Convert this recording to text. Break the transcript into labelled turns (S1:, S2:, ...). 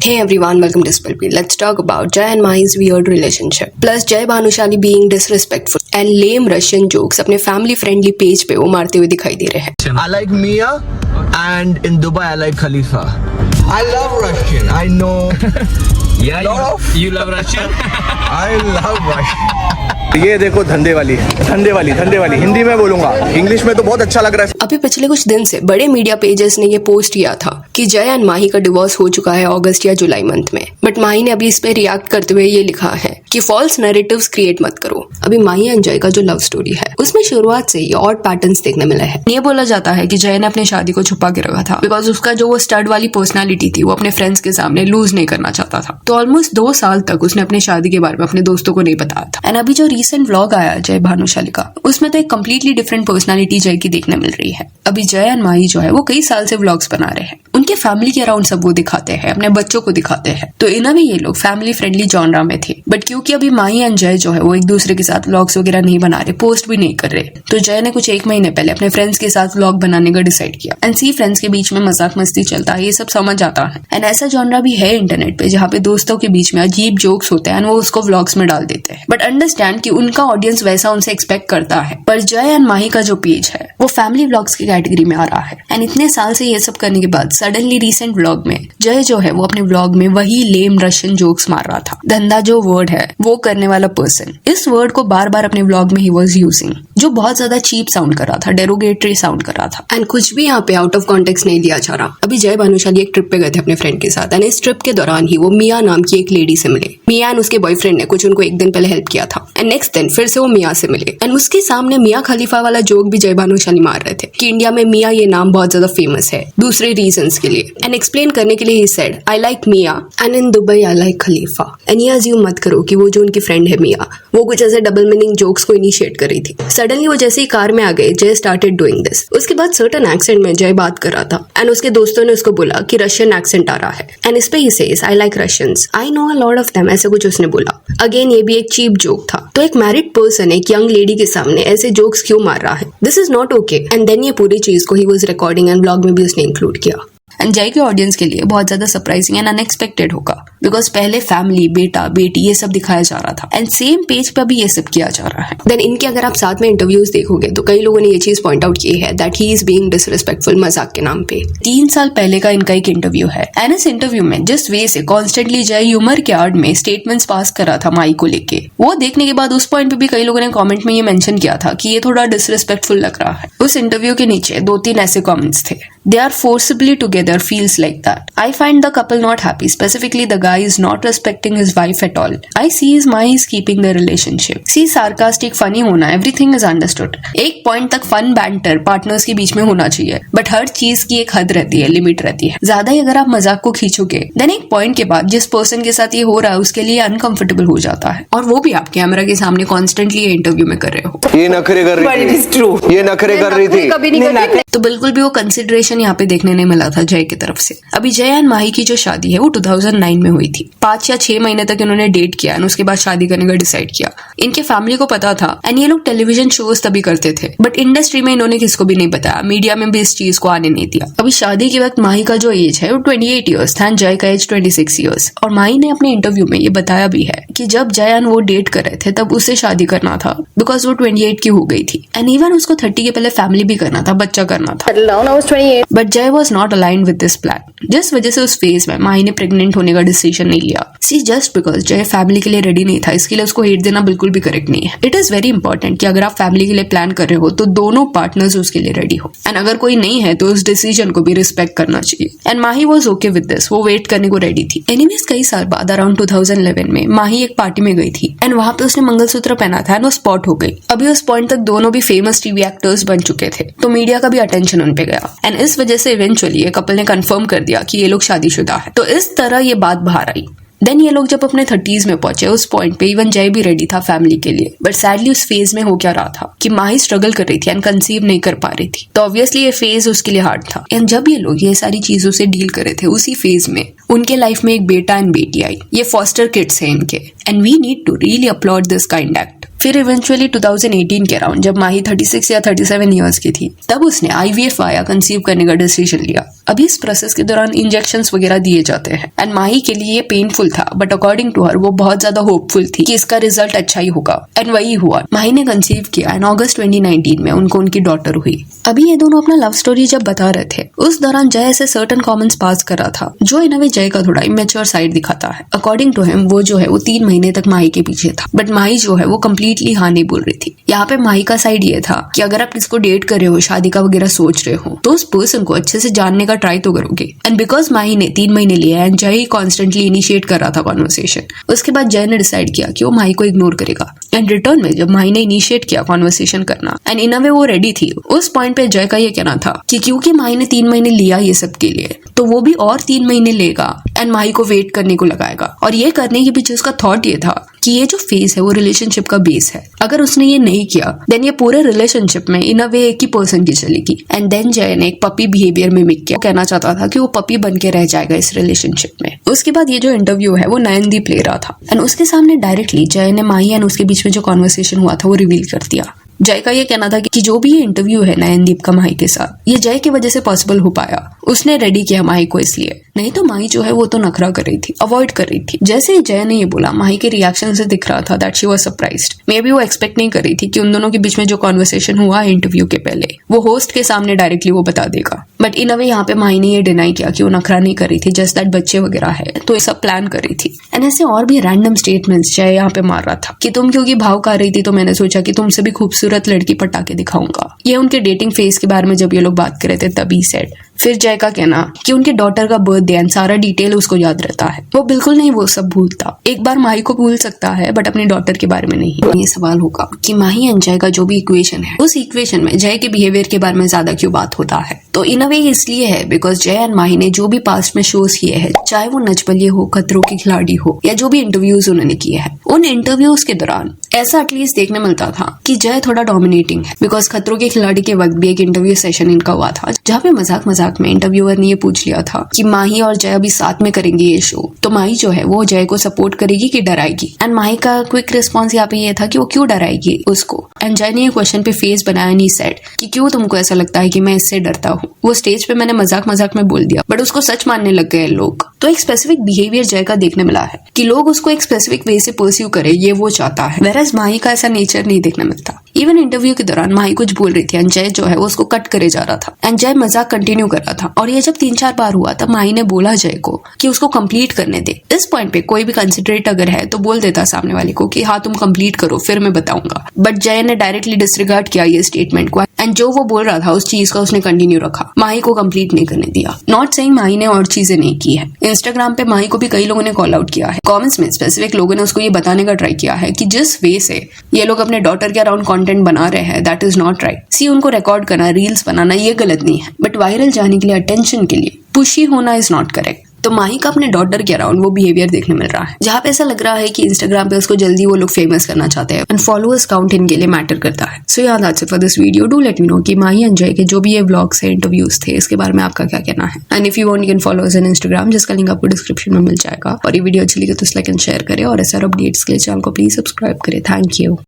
S1: Hey everyone, welcome to Spill Tea. Let's talk about Jay and Mahi's weird relationship. Plus Jay Bhanushali being disrespectful and lame Russian jokes अपने family friendly page पे वो मारते हुए दिखाई दे रहे हैं.
S2: I like Mia and in Dubai I like Khalifa. I love Russian. I know.
S3: Yeah, you love Russian?
S2: I love Russian. ये देखो धंधे वाली हिंदी में बोलूंगा, इंग्लिश में तो बहुत अच्छा लग रहा है.
S1: अभी पिछले कुछ दिन से बड़े मीडिया पेजेस ने ये पोस्ट किया था कि जय एंड माही का डिवोर्स हो चुका है अगस्त या जुलाई मंथ में. बट माही ने अभी इस पे रिएक्ट करते हुए ये लिखा है कि फॉल्स नैरेटिव्स क्रिएट मत करो. अभी माही एंड जय का जो लव स्टोरी है उसमें शुरुआत से ही ऑड पैटर्न्स देखने मिले हैं. ये बोला जाता है कि जय ने अपनी शादी को छुपा के रखा था बिकॉज उसका जो वो स्टड वाली पर्सनैलिटी थी वो अपने फ्रेंड्स के सामने लूज नहीं करना चाहता था. तो ऑलमोस्ट 2 साल तक उसने अपनी शादी के बारे में अपने दोस्तों को नहीं बताया था. एंड अभी जो रिसेंट व्लॉग आया जय भानुशाली का, उसमें तो एक कम्प्लीटली डिफरेंट पर्सनालिटी जय की देखने मिल रही है. अभी जय एंड माही जो है वो कई साल से व्लॉग्स बना रहे हैं. उनके फैमिली के अराउंड सब वो दिखाते हैं, अपने बच्चों को दिखाते हैं. तो इन भी ये लोग फैमिली फ्रेंडली जॉनरा में थे. बट क्योंकि अभी माही एंड जय जो है वो एक दूसरे के साथ व्लॉग्स वगैरह नहीं बना रहे, पोस्ट भी नहीं कर रहे, तो जय ने कुछ 1 महीने पहले अपने फ्रेंड्स के साथ व्लॉग बनाने का डिसाइड किया. एंड सी फ्रेंड्स के बीच में मजाक मस्ती चलता है, ये सब समझ आता है. एंड ऐसा जॉनरा भी है इंटरनेट पे जहाँ पे दोस्तों के बीच में अजीब जोक्स होते हैं एंड वो उसको व्लॉग्स में डाल देते हैं. बट अंडरस्टैंड कि उनका ऑडियंस वैसा उनसे एक्सपेक्ट करता है. पर जय एंड माही का जो पेज है वो फैमिली व्लॉग्स की कैटेगरी में आ रहा है. एंड इतने साल से ये सब करने के बाद सडनली रिसेंट व्लॉग में जय जो है वो अपने व्लॉग में वही लेम रशियन जोक्स मार रहा था. धंधा जो वर्ड है वो करने वाला पर्सन, इस वर्ड को बार बार अपने व्लॉग में ही वाज यूजिंग, जो बहुत ज्यादा चीप साउंड कर रहा था, डेरोगेटरी साउंड कर रहा था. एंड कुछ भी यहाँ पे आउट ऑफ कॉन्टेक्स्ट नहीं लिया जा रहा. अभी जय भानुशाली एक ट्रिप पे गए थे अपने फ्रेंड के साथ एंड इस ट्रिप के दौरान ही वो मिया नाम की एक लेडी से मिले. मिया एंड उसके बॉयफ्रेंड ने कुछ उनको 1 दिन पहले हेल्प किया था एंड नेक्स्ट दिन फिर से वो मिया से मिले. एंड उसके सामने मिया खलीफा वाला जोक भी जय भानुशाली मार रहे थे कि इंडिया में मिया ये नाम बहुत ज्यादा फेमस है दूसरे रीजंस के लिए. एंड एक्सप्लेन करने के लिए ही said I like Mia and in Dubai I like Khalifa. And ये अज्यूम मत करो कि वो जो उनकी फ्रेंड है मिया वो कुछ ऐसे डबल मीनिंग जोक्स को इनिशिएट कर रही थी. सडनली वो जैसे ही कार में आ गए जय स्टार्टेड डूइंग दिस. उसके बाद सर्टेन एक्सेंट में जय बात कर रहा था एंड उसके दोस्तों ने उसको बोला कि रशियन एक्सेंट आ रहा है. एंड इस पे he says I like Russians, I know a lot of them, ऐसे कुछ उसने बोला. अगेन ये भी एक चीप जोक था. तो एक मैरिड पर्सन एक यंग लेडी के सामने ऐसे जोक्स क्यों मार रहा है? This is not okay. And then ये पूरी चीज को ही वाज रिकॉर्डिंग एंड ब्लॉग में भी उसने इंक्लूड किया. एंड जय के ऑडियंस के लिए बहुत ज्यादा सरप्राइजिंग एंड अनएक्सपेक्टेड होगा बिकॉज पहले फैमिली, बेटा, बेटी ये सब दिखाया जा रहा था एंड सेम पेज पे भी ये सब किया जा रहा है. देन इनके अगर आप साथ में इंटरव्यूज देखोगे तो कई लोगों ने ये चीज पॉइंट आउट की है that he is being disrespectful मजाक के नाम पे. 3 साल पहले का इनका एक इंटरव्यू है एंड इस इंटरव्यू में जिस वे से कॉन्स्टेंटली जय ह्यूमर के आड़ में स्टेटमेंट्स पास कर रहा था माई को लेके, वो देखने के बाद उस पॉइंट पे भी कई लोगों ने कॉमेंट में ये मेंशन किया था कि ये थोड़ा डिसरिस्पेक्टफुल लग रहा है. उस इंटरव्यू के नीचे 2-3 ऐसे कॉमेंट्स थे. They are forcibly together feels like that. I find the couple not happy. Specifically, the guy is not respecting his wife at all. I see his Mahi is keeping the relationship. See, sarcastic, funny होना, everything is understood. एक point तक fun banter partners के बीच में होना चाहिए, but हर चीज की एक हद रहती है, लिमिट रहती है. ज्यादा ही अगर आप मजाक को खींचोगे देन एक पॉइंट के बाद जिस पर्सन के साथ ये हो रहा है उसके लिए अनकंफर्टेबल हो जाता है. और वो भी आप कैमरा के सामने कॉन्स्टेंटली इंटरव्यू में कर रहे हो.
S2: ये नखरे कर रही थी, ये नखरे कर रही थी,
S1: कभी नहीं करती. तो बिल्कुल भी वो कंसिडरेशन यहाँ पे देखने नहीं मिला था जय की तरफ से. अभी जय एंड माही की जो शादी है वो 2009 में हुई थी. 5 या 6 महीने तक इन्होंने डेट किया और उसके बाद शादी करने का डिसाइड किया. इनके फैमिली को पता था एंड ये लोग टेलीविजन शोज तभी करते थे, बट इंडस्ट्री में इन्होंने किसको भी नहीं बताया, मीडिया में भी इस चीज को आने नहीं दिया. अभी शादी के वक्त माही का जो एज है वो 28 ईयर्स था एंड जय का एज 26 ईयर्स. और माही ने अपने इंटरव्यू में ये बताया भी है कि जब जय एंड वो डेट कर रहे थे तब उससे शादी करना था बिकॉज वो 28 की हो गई थी एंड इवन उसको 30 के पहले फैमिली भी करना था, बच्चा करना था. बट जय was not aligned with this plan, जिस वजह से उस फेज में माही ने प्रेग्नेंट होने का डिसीजन नहीं लिया. सी जस्ट बिकॉज जय फैमिली के लिए रेडी नहीं था इसके लिए उसको हेट देना बिल्कुल भी करेक्ट नहीं है. इट इज वेरी इंपॉर्टेंट कि अगर आप फैमिली के लिए प्लान कर रहे हो तो दोनों पार्टनर्स उसके लिए रेडी हो एंड अगर कोई नहीं है तो उस डिसीजन को भी रिस्पेक्ट करना चाहिए. And Mahi was okay with this, वो वेट करने को रेडी थी. एनीवेज कई साल बाद अराउंड 2011 में माही एक पार्टी में गई थी एंड वहां पे उसने मंगलसूत्र पहना था एंड वो स्पॉट हो गई. अभी उस पॉइंट तक दोनों भी फेमस टीवी एक्टर्स बन चुके थे तो मीडिया का भी अटेंशन उन पे गया एंड इस वजह से इवेंचुअली ये कपल ने कंफर्म कर दिया कि ये लोग शादीशुदा है. तो इस तरह ये बात बाहर आई. देन ये लोग जब अपने 30s में पहुंचे उस पॉइंट पे इवन जय भी रेडी था फैमिली के लिए, बट सैडली उस फेज में हो क्या रहा था कि माही स्ट्रगल कर रही थी एंड कंसीव नहीं कर पा रही थी. तो ऑब्वियसली ये फेज उसके लिए हार्ड था. एंड जब ये लोग ये सारी चीजों से डील कर रहे थे उसी फेज में उनके लाइफ में एक बेटा एंड बेटी आई. ये फॉस्टर किड्स हैं इनके and we need to really upload this kind act. फिर इवेंचुअली 2018 के अराउंड जब माही 36 या 37 ईयर्स की थी तब उसने IVF या कंसीव करने का डिसीजन लिया. अभी इस प्रोसेस के दौरान इंजेक्शंस वगैरह दिए जाते हैं एंड माही के लिए ये पेनफुल था, बट अकॉर्डिंग टू हर वो बहुत ज्यादा होपफुल थी कि इसका रिजल्ट अच्छा ही होगा एंड वही हुआ। माही ने कंसीव किया एंड अगस्त 2019 में उनको उनकी डॉटर हुई। अभी ये दोनों अपना लव स्टोरी जब बता रहे थे उस दौरान जय ऐसे सर्टेन कमेंट्स पास कर रहा था जो इन अ वे जय का थोड़ा इमेच्योर साइड दिखाता है। अकॉर्डिंग टू हिम वो जो है वो 3 महीने तक माही के पीछे था, बट माही जो है वो कम्प्लीटली हाँ नहीं बोल रही थी। यहाँ पे माही का साइड ये था कि अगर आप किसको डेट कर रहे हो, शादी का वगैरह सोच रहे हो, तो उस पर्सन को अच्छे से जानने का ट्राई तो करोगे। एंड बिकॉज माही ने 3 महीने लिया एंड जय कॉन्स्टेंटली इनिशिएट कर रहा था कॉन्वर्सेशन, उसके बाद जय ने डिसाइड किया कि वो माही को इग्नोर करेगा। एंड रिटर्न में जब माही ने इनिशिएट किया कॉन्वर्सेशन करना एंड इन अ वे वो रेडी थी, उस पॉइंट पे जय का ये कहना था कि क्योंकि माही ने 3 महीने लिया ये सब के लिए, तो वो भी और 3 महीने लेगा एंड माही को वेट करने को लगाएगा। और ये करने के पीछे उसका थॉट ये था कि ये जो फेज है वो रिलेशनशिप का बेस है, अगर उसने ये नहीं किया देन ये पूरे रिलेशनशिप में इन अ वे एक ही पर्सन की चलेगी। एंड देन जय ने एक पपी बिहेवियर में मिक किया, कहना चाहता था कि वो पपी बन के रह जाएगा इस रिलेशनशिप में। उसके बाद ये जो इंटरव्यू है वो नयनदीप ले रहा था एंड उसके सामने डायरेक्टली जय ने माही एंड उसके बीच में जो कॉन्वर्सेशन हुआ था वो रिवील कर दिया। जय का ये कहना था कि जो भी ये इंटरव्यू है नयनदीप का माही के साथ, ये जय की वजह से पॉसिबल हो पाया, उसने रेडी किया माही को इसलिए, नहीं तो माही जो है वो तो नखरा कर रही थी, अवॉइड कर रही थी। जैसे ही जय ने ये बोला माही के रिएक्शन से दिख रहा था that she was surprised. May be वो एक्सपेक्ट नहीं कर रही थी कि उन दोनों के बीच में जो कॉन्वर्सेशन हुआ इंटरव्यू के पहले वो होस्ट के सामने डायरेक्टली वो बता देगा। बट इन अ वे यहाँ पे माही ने ये डिनाई किया कि वो नखरा नहीं कर रही थी, जस्ट दैट बच्चे वगैरह है तो ये सब प्लान कर रही थी। एंड ऐसे और भी रैंडम स्टेटमेंट्स जय यहाँ पे मार रहा था कि तुम क्योंकि भाव कर रही थी तो मैंने सोचा कि तुमसे भी खूबसूरत लड़की पटा के दिखाऊंगा। ये उनके डेटिंग फेज के बारे में जब ये लोग बात कर रहे थे तभी सेड। फिर जय का कहना कि उनके डॉटर का बर्थडे एंड सारा डिटेल उसको याद रहता है, वो बिल्कुल नहीं वो सब भूलता। एक बार माही को भूल सकता है बट अपनी डॉटर के बारे में नहीं। ये सवाल होगा कि माही एंड जय का जो भी इक्वेशन है उस इक्वेशन में जय के बिहेवियर के बारे में ज्यादा क्यों बात होता है, तो इन अ वे इसलिए है बिकॉज जय एंड माही ने जो भी पास्ट में शोज किए हैं, चाहे वो नच बलिए हो, खतरों के खिलाड़ी हो या जो भी इंटरव्यूज उन्होंने किए हैं, उन इंटरव्यूज के दौरान ऐसा एटलीस्ट देखने मिलता था कि जय थोड़ा डोमिनेटिंग है। बिकॉज खतरों के खिलाड़ी के वक्त भी एक इंटरव्यू सेशन इनका हुआ था जहाँ पे मजाक मजाक में इंटरव्यूअर ने ये पूछ लिया था कि माही और जय अभी साथ में करेंगे ये शो, तो माही जो है वो जय को सपोर्ट करेगी कि डराएगी। एंड माही का क्विक रिस्पॉन्स यहाँ पे ये था कि वो क्यों डराएगी उसको। एंड जय ने ये क्वेश्चन पे फेस बनाया नहीं सेड कि क्यों तुमको ऐसा लगता है कि मैं इससे डरता हूँ। वो स्टेज पे मैंने मजाक मजाक में बोल दिया बट उसको सच मानने लग गए लोग। तो एक स्पेसिफिक बिहेवियर जय का देखने मिला है कि लोग उसको एक स्पेसिफिक वे से परस्यू करे, ये वो चाहता है। वेरएज माही का ऐसा नेचर नहीं देखने मिलता। इवन इंटरव्यू के दौरान माही कुछ बोल रही थी एंड जय जो है वो उसको कट करे जा रहा था एंड जय मजाक कंटिन्यू कर रहा था। और ये जब 3-4 बार हुआ तब माही ने बोला जय को कि उसको कंप्लीट करने दे। इस पॉइंट पे कोई भी कंसिडरेट अगर है तो बोल देता सामने वाले को कि हाँ तुम कंप्लीट करो फिर मैं बताऊंगा। बट जय ने डायरेक्टली डिसरिगार्ड किया ये स्टेटमेंट को एंड जो वो बोल रहा था उस चीज का उसने कंटिन्यू रखा, माही को कंप्लीट नहीं करने दिया। नॉट सेइंग माही ने और चीजें नहीं की है। इंस्टाग्राम पे माही को भी कई लोगों ने कॉल आउट किया है। कमेंट्स में स्पेसिफिक लोगों ने उसको ये बताने का ट्राई किया है कि जिस वे से ये लोग अपने डॉटर के अराउंड कंटेंट बना रहे हैं दैट इज नॉट राइट। सी उनको रिकॉर्ड करना, रील्स बनाना ये गलत नहीं है, बट वायरल जाने के लिए, अटेंशन के लिए पुशी होना इज नॉट करेक्ट। तो माही का अपने डॉटर के अराउंड वो बिहेवियर देखने मिल रहा है जहाँ पे ऐसा लग रहा है कि इंस्टाग्राम पे उसको जल्दी वो लोग फेमस करना चाहते हैं एंड फॉलोअर्स काउंट इनके लिए मैटर करता है। सो यार that's it for this video. Do let me know कि माही एंड जय के जो भी ये व्लॉग्स है, इंटरव्यूज थे, इसके बारे में आपका क्या कहना है। And if you want you can follow us on Instagram, जिसका लिंक आपको डिस्क्रिप्शन में मिल जाएगा। और ये वीडियो अच्छी लगे तो लाइक एंड शेयर करें और ऐसे अपडेट्स के लिए चैनल को प्लीज सब्सक्राइब करें। Thank you.